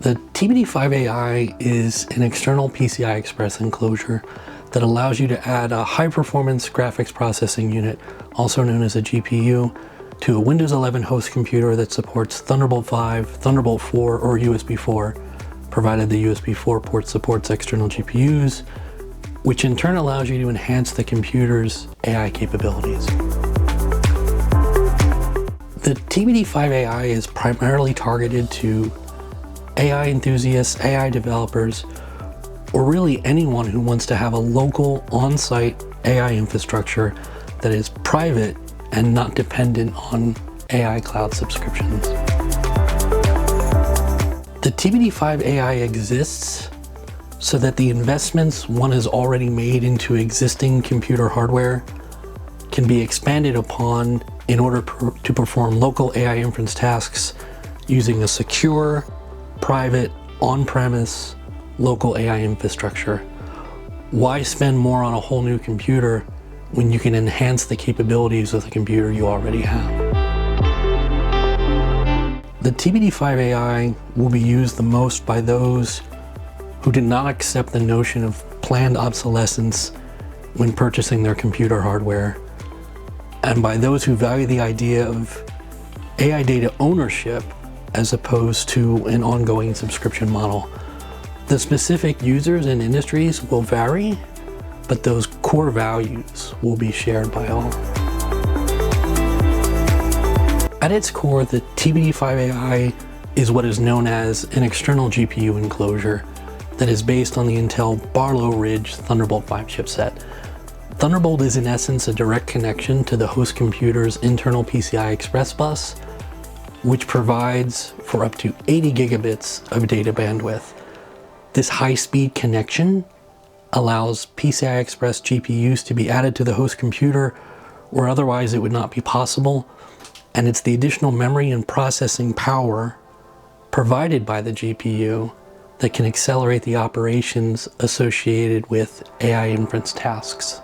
The TBT5-AI is an external PCI Express enclosure that allows you to add a high-performance graphics processing unit, also known as a GPU, to a Windows 11 host computer that supports Thunderbolt 5, Thunderbolt 4, or USB 4, provided the USB 4 port supports external GPUs, which in turn allows you to enhance the computer's AI capabilities. The TBT5-AI is primarily targeted to AI enthusiasts, AI developers, or really anyone who wants to have a local on-site AI infrastructure that is private and not dependent on AI cloud subscriptions. The TBT5-AI exists so that the investments one has already made into existing computer hardware can be expanded upon in order to perform local AI inference tasks using a secure, private, on-premise, local AI infrastructure. Why spend more on a whole new computer when you can enhance the capabilities of the computer you already have? The TBT5-AI will be used the most by those who did not accept the notion of planned obsolescence when purchasing their computer hardware, and by those who value the idea of AI data ownership as opposed to an ongoing subscription model. The specific users and industries will vary, but those core values will be shared by all. At its core, the TBT5-AI is what is known as an external GPU enclosure that is based on the Intel Barlow Ridge Thunderbolt 5 chipset. Thunderbolt is in essence a direct connection to the host computer's internal PCI Express bus, which provides for up to 80 gigabits of data bandwidth. This high-speed connection allows PCI Express GPUs to be added to the host computer where otherwise it would not be possible, and it's the additional memory and processing power provided by the GPU that can accelerate the operations associated with AI inference tasks.